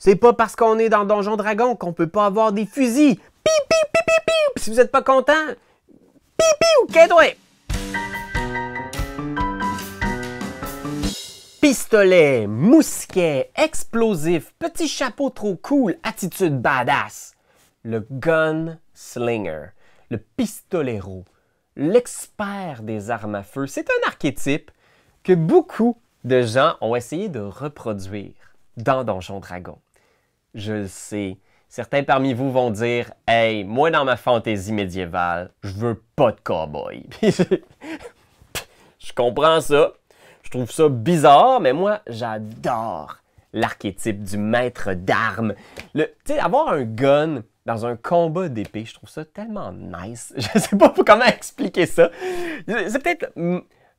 C'est pas parce qu'on est dans Donjon Dragon qu'on peut pas avoir des fusils. Pip, pip, pip, pip, pip. Si vous êtes pas content, pip, pip, qu'est-toi? Pistolet, mousquet, explosif, petit chapeau trop cool, attitude badass. Le gunslinger, le pistolero, l'expert des armes à feu, c'est un archétype que beaucoup de gens ont essayé de reproduire dans Donjon Dragon. Je le sais, certains parmi vous vont dire « Hey, moi dans ma fantaisie médiévale, je veux pas de cow-boy. » Je comprends ça. Je trouve ça bizarre, mais moi, j'adore l'archétype du maître d'armes. Tu sais, avoir un gun dans un combat d'épée, je trouve ça tellement nice. Je sais pas comment expliquer ça. C'est peut-être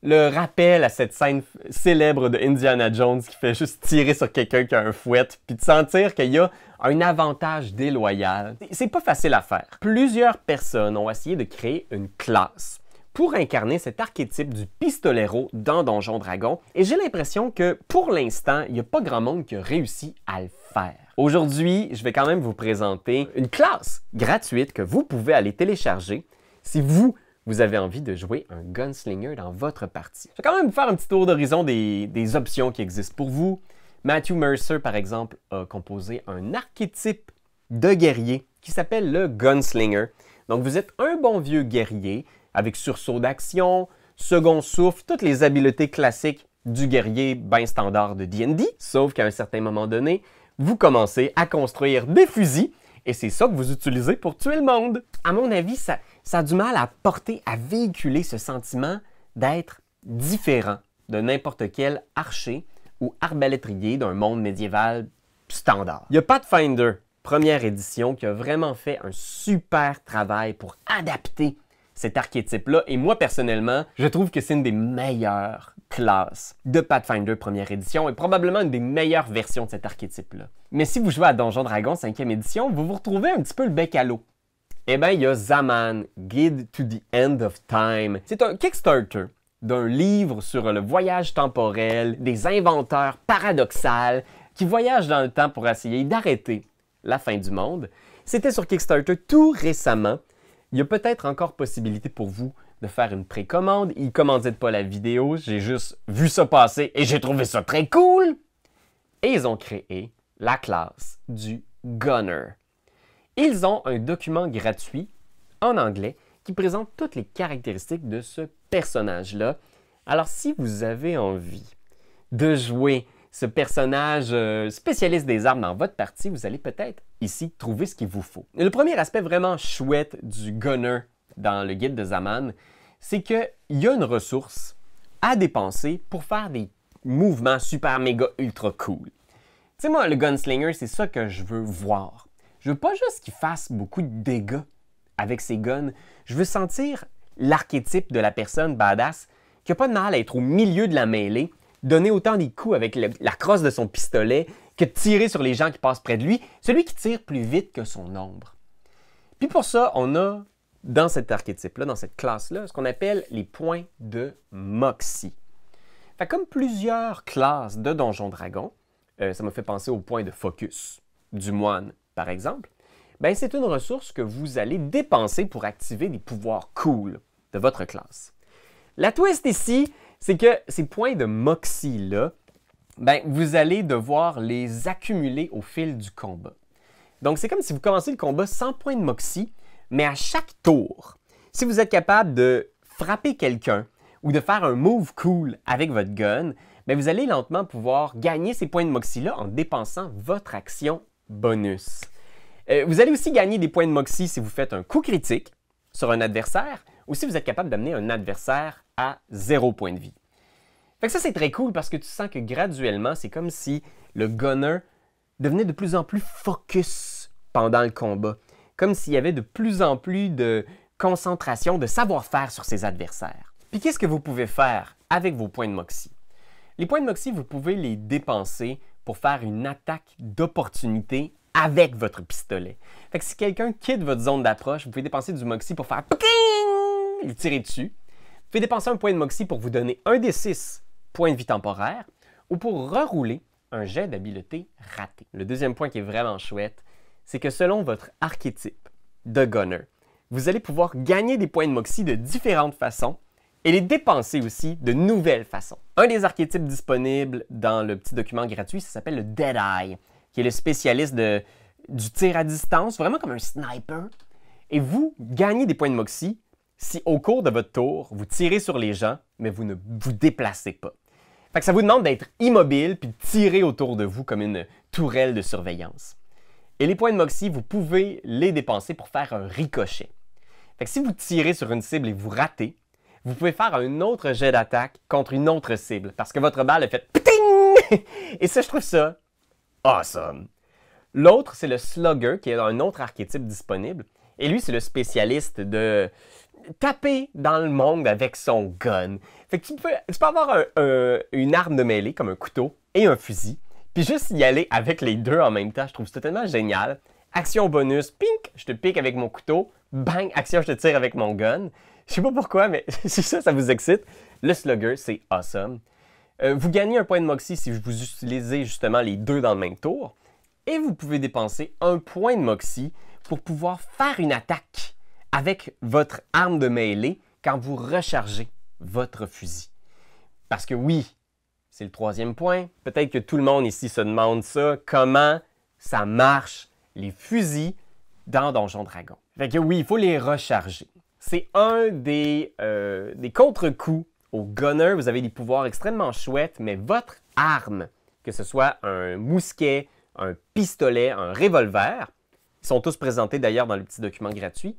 le rappel à cette scène célèbre de Indiana Jones qui fait juste tirer sur quelqu'un qui a un fouet, puis de sentir qu'il y a un avantage déloyal. C'est pas facile à faire. Plusieurs personnes ont essayé de créer une classe pour incarner cet archétype du pistolero dans Donjon Dragon, et j'ai l'impression que, pour l'instant, il n'y a pas grand monde qui a réussi à le faire. Aujourd'hui, je vais quand même vous présenter une classe gratuite que vous pouvez aller télécharger si vous avez envie de jouer un gunslinger dans votre partie. Je vais quand même vous faire un petit tour d'horizon des options qui existent pour vous. Matthew Mercer, par exemple, a composé un archétype de guerrier qui s'appelle le gunslinger. Donc, vous êtes un bon vieux guerrier avec sursaut d'action, second souffle, toutes les habiletés classiques du guerrier bien standard de D&D, sauf qu'à un certain moment donné, vous commencez à construire des fusils, et c'est ça que vous utilisez pour tuer le monde. À mon avis, ça a du mal à porter, à véhiculer ce sentiment d'être différent de n'importe quel archer ou arbalétrier d'un monde médiéval standard. Il y a Pathfinder, première édition, qui a vraiment fait un super travail pour adapter cet archétype-là. Et moi, personnellement, je trouve que c'est une des meilleures classes de Pathfinder première édition et probablement une des meilleures versions de cet archétype-là. Mais si vous jouez à Donjon Dragon 5e édition, vous vous retrouvez un petit peu le bec à l'eau. Eh bien, il y a Zaman, Guide to the End of Time. C'est un Kickstarter d'un livre sur le voyage temporel, des inventeurs paradoxales qui voyagent dans le temps pour essayer d'arrêter la fin du monde. C'était sur Kickstarter tout récemment. Il y a peut-être encore possibilité pour vous de faire une précommande. Ils ne commanditent pas la vidéo, j'ai juste vu ça passer et j'ai trouvé ça très cool. Et ils ont créé la classe du Gunner. Ils ont un document gratuit en anglais qui présente toutes les caractéristiques de ce personnage-là. Alors si vous avez envie de jouer ce personnage spécialiste des armes dans votre partie, vous allez peut-être ici trouver ce qu'il vous faut. Le premier aspect vraiment chouette du Gunner dans le guide de Zaman, c'est qu'il y a une ressource à dépenser pour faire des mouvements super méga ultra cool. Tu sais, moi, le Gunslinger, c'est ça que je veux voir. Je veux pas juste qu'il fasse beaucoup de dégâts avec ses guns. Je veux sentir l'archétype de la personne badass qui n'a pas de mal à être au milieu de la mêlée, donner autant des coups avec la crosse de son pistolet que de tirer sur les gens qui passent près de lui, celui qui tire plus vite que son ombre. Puis pour ça, on a dans cet archétype-là, dans cette classe-là, ce qu'on appelle les points de Moxie. Fait comme plusieurs classes de Donjon Dragon, ça m'a fait penser au point de focus du moine, par exemple, ben c'est une ressource que vous allez dépenser pour activer des pouvoirs cool de votre classe. La twist ici, c'est que ces points de Moxie-là, ben, vous allez devoir les accumuler au fil du combat. Donc, c'est comme si vous commencez le combat sans points de Moxie, mais à chaque tour, si vous êtes capable de frapper quelqu'un ou de faire un move cool avec votre gun, ben, vous allez lentement pouvoir gagner ces points de Moxie-là en dépensant votre action bonus. Vous allez aussi gagner des points de Moxie si vous faites un coup critique sur un adversaire ou si vous êtes capable d'amener un adversaire à 0 point de vie. Fait que ça, c'est très cool parce que tu sens que graduellement, c'est comme si le gunner devenait de plus en plus focus pendant le combat. Comme s'il y avait de plus en plus de concentration, de savoir-faire sur ses adversaires. Puis qu'est-ce que vous pouvez faire avec vos points de Moxie? Les points de Moxie, vous pouvez les dépenser pour faire une attaque d'opportunité avec votre pistolet. Fait que si quelqu'un quitte votre zone d'approche, vous pouvez dépenser du Moxie pour faire PKING! Il tirer dessus. Vous pouvez dépenser un point de Moxie pour vous donner un des 6 points de vie temporaire ou pour rerouler un jet d'habileté raté. Le deuxième point qui est vraiment chouette, c'est que selon votre archétype de gunner, vous allez pouvoir gagner des points de Moxie de différentes façons et les dépenser aussi de nouvelles façons. Un des archétypes disponibles dans le petit document gratuit, ça s'appelle le Deadeye, qui est le spécialiste du tir à distance, vraiment comme un sniper. Et vous gagnez des points de Moxie si au cours de votre tour, vous tirez sur les gens, mais vous ne vous déplacez pas. Fait que ça vous demande d'être immobile puis de tirer autour de vous comme une tourelle de surveillance. Et les points de Moxie, vous pouvez les dépenser pour faire un ricochet. Fait que si vous tirez sur une cible et vous ratez, vous pouvez faire un autre jet d'attaque contre une autre cible parce que votre balle a fait pting! Et ça, je trouve ça awesome. L'autre, c'est le Slugger, qui est un autre archétype disponible. Et lui, c'est le spécialiste de taper dans le monde avec son gun. Fait que tu peux avoir une arme de mêlée, comme un couteau, et un fusil, puis juste y aller avec les deux en même temps. Je trouve ça tellement génial. Action bonus, pink, je te pique avec mon couteau. Bang, action, je te tire avec mon gun. Je sais pas pourquoi, mais si ça vous excite, le Slugger, c'est awesome. Vous gagnez un point de Moxie si vous utilisez justement les deux dans le même tour. Et vous pouvez dépenser un point de Moxie pour pouvoir faire une attaque avec votre arme de mêlée quand vous rechargez votre fusil. Parce que oui, c'est le troisième point. Peut-être que tout le monde ici se demande ça. Comment ça marche, les fusils dans Donjon Dragon? Fait que oui, il faut les recharger. C'est un des contre-coups au gunner. Vous avez des pouvoirs extrêmement chouettes, mais votre arme, que ce soit un mousquet, un pistolet, un revolver, ils sont tous présentés d'ailleurs dans le petit document gratuit,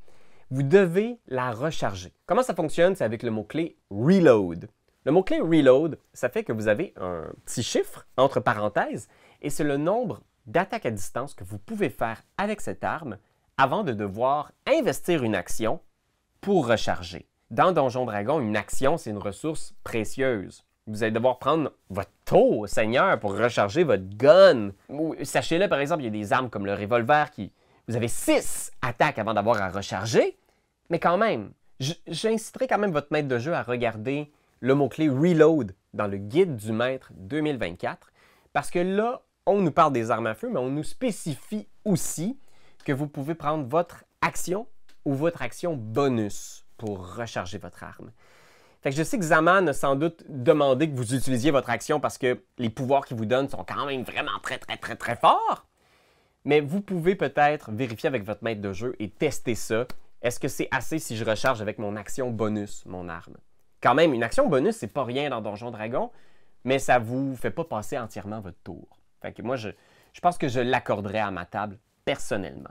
vous devez la recharger. Comment ça fonctionne? C'est avec le mot-clé « Reload ». Le mot-clé « Reload », ça fait que vous avez un petit chiffre entre parenthèses et c'est le nombre d'attaques à distance que vous pouvez faire avec cette arme avant de devoir investir une action pour recharger. Dans Donjon Dragon, une action, c'est une ressource précieuse. Vous allez devoir prendre votre tour, Seigneur, pour recharger votre gun. Sachez-le, par exemple, il y a des armes comme le revolver qui... Vous avez 6 attaques avant d'avoir à recharger, mais quand même, j'inciterai quand même votre maître de jeu à regarder le mot-clé « Reload » dans le guide du maître 2024, parce que là, on nous parle des armes à feu, mais on nous spécifie aussi que vous pouvez prendre votre action ou votre action bonus pour recharger votre arme. Fait que je sais que Zaman a sans doute demandé que vous utilisiez votre action parce que les pouvoirs qu'il vous donne sont quand même vraiment très forts. Mais vous pouvez peut-être vérifier avec votre maître de jeu et tester ça. Est-ce que c'est assez si je recharge avec mon action bonus, mon arme? Quand même, une action bonus, c'est pas rien dans Donjon Dragon, mais ça vous fait pas passer entièrement votre tour. Fait que moi, je pense que je l'accorderais à ma table personnellement.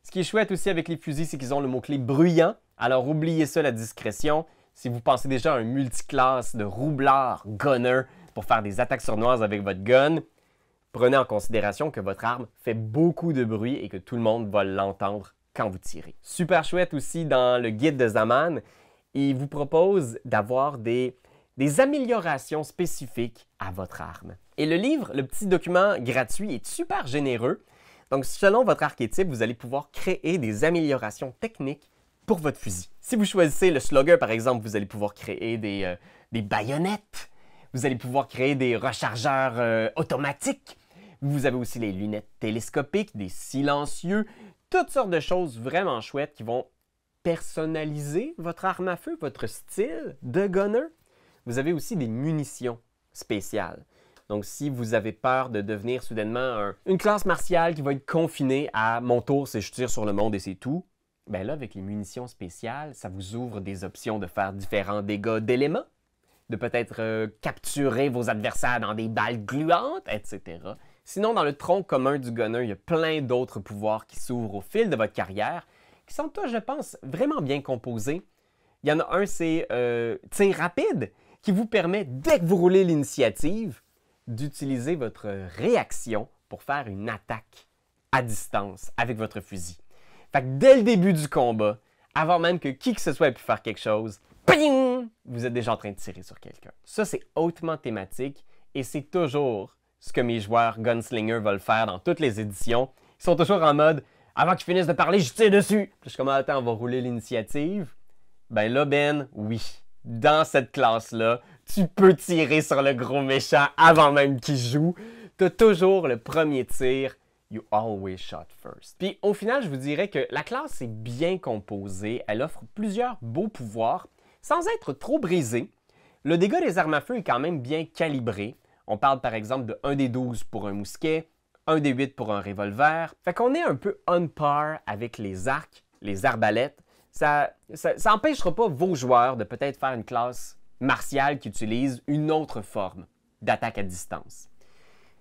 Ce qui est chouette aussi avec les fusils, c'est qu'ils ont le mot-clé bruyant. Alors, oubliez ça, la discrétion. Si vous pensez déjà à un multiclasse de roublard gunner pour faire des attaques sournoises avec votre gun, prenez en considération que votre arme fait beaucoup de bruit et que tout le monde va l'entendre quand vous tirez. Super chouette aussi dans le guide de Zaman, il vous propose d'avoir des améliorations spécifiques à votre arme. Et le livre, le petit document gratuit, est super généreux. Donc, selon votre archétype, vous allez pouvoir créer des améliorations techniques pour votre fusil. Si vous choisissez le Slugger, par exemple, vous allez pouvoir créer des baïonnettes. Vous allez pouvoir créer des rechargeurs automatiques. Vous avez aussi les lunettes télescopiques, des silencieux, toutes sortes de choses vraiment chouettes qui vont personnaliser votre arme à feu, votre style de gunner. Vous avez aussi des munitions spéciales. Donc, si vous avez peur de devenir soudainement une classe martiale qui va être confinée à « mon tour, c'est je tire sur le monde et c'est tout », bien là, avec les munitions spéciales, ça vous ouvre des options de faire différents dégâts d'éléments, de peut-être capturer vos adversaires dans des balles gluantes, etc. Sinon, dans le tronc commun du gunner, il y a plein d'autres pouvoirs qui s'ouvrent au fil de votre carrière, qui sont tous, je pense, vraiment bien composés. Il y en a un, c'est tir rapide, qui vous permet, dès que vous roulez l'initiative, d'utiliser votre réaction pour faire une attaque à distance avec votre fusil. Fait que dès le début du combat, avant même que qui que ce soit ait pu faire quelque chose, ping, vous êtes déjà en train de tirer sur quelqu'un. Ça, c'est hautement thématique et c'est toujours ce que mes joueurs Gunslinger veulent faire dans toutes les éditions. Ils sont toujours en mode « Avant qu'ils finissent de parler, je tire dessus! » Puis je suis comme « Attends, on va rouler l'initiative. » Ben là, Ben, oui. Dans cette classe-là, tu peux tirer sur le gros méchant avant même qu'il joue. T'as toujours le premier tir. You always shot first. Puis au final, je vous dirais que la classe est bien composée. Elle offre plusieurs beaux pouvoirs sans être trop brisée. Le dégât des armes à feu est quand même bien calibré. On parle par exemple de 1 des 12 pour un mousquet, 1 des 8 pour un revolver. Fait qu'on est un peu on par avec les arcs, les arbalètes. Ça n'empêchera pas vos joueurs de peut-être faire une classe martiale qui utilise une autre forme d'attaque à distance.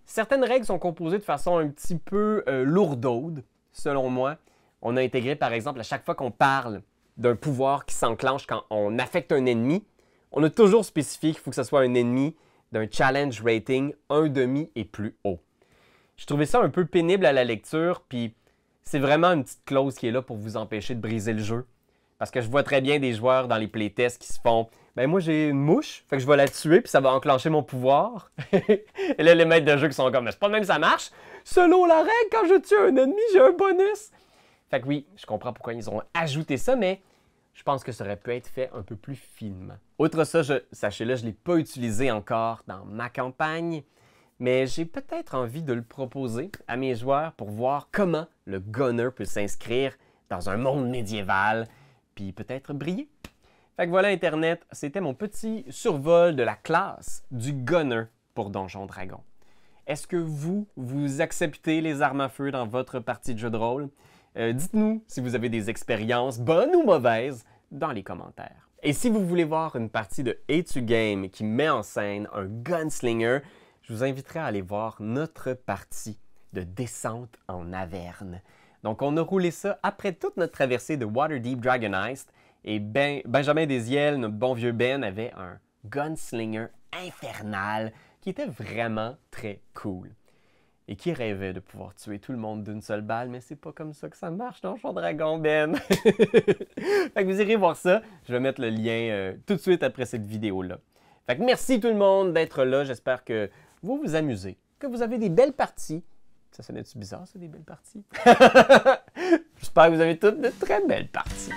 Certaines règles sont composées de façon un petit peu lourdaude, selon moi. On a intégré, par exemple, à chaque fois qu'on parle d'un pouvoir qui s'enclenche quand on affecte un ennemi, on a toujours spécifié qu'il faut que ce soit un ennemi d'un challenge rating 1,5 et plus haut. Je trouvais ça un peu pénible à la lecture, puis c'est vraiment une petite clause qui est là pour vous empêcher de briser le jeu. Parce que je vois très bien des joueurs dans les playtests qui se font « Ben moi j'ai une mouche, fait que je vais la tuer puis ça va enclencher mon pouvoir. » Et là les maîtres de jeu qui sont comme « Mais c'est pas de même ça marche. Selon la règle, quand je tue un ennemi, j'ai un bonus. » Fait que oui, je comprends pourquoi ils ont ajouté ça, mais je pense que ça aurait pu être fait un peu plus finement. Outre ça, sachez-le, je ne l'ai pas utilisé encore dans ma campagne, mais j'ai peut-être envie de le proposer à mes joueurs pour voir comment le gunner peut s'inscrire dans un monde médiéval puis peut-être briller. Fait que voilà Internet, c'était mon petit survol de la classe du gunner pour Donjon Dragon. Est-ce que vous acceptez les armes à feu dans votre partie de jeu de rôle? Dites-nous si vous avez des expériences, bonnes ou mauvaises, dans les commentaires. Et si vous voulez voir une partie de A2Game qui met en scène un gunslinger, je vous inviterai à aller voir notre partie de descente en Averne. Donc, on a roulé ça après toute notre traversée de Waterdeep Dragon Heist. Et Benjamin Desiel, notre bon vieux Ben, avait un gunslinger infernal qui était vraiment très cool. Et qui rêvait de pouvoir tuer tout le monde d'une seule balle, mais c'est pas comme ça que ça marche dans Donjon Dragon, Ben. Fait que vous irez voir ça. Je vais mettre le lien tout de suite après cette vidéo-là. Fait que merci tout le monde d'être là. J'espère que vous vous amusez, que vous avez des belles parties. Ça sonnait-tu bizarre, ça, des belles parties? J'espère que vous avez toutes de très belles parties.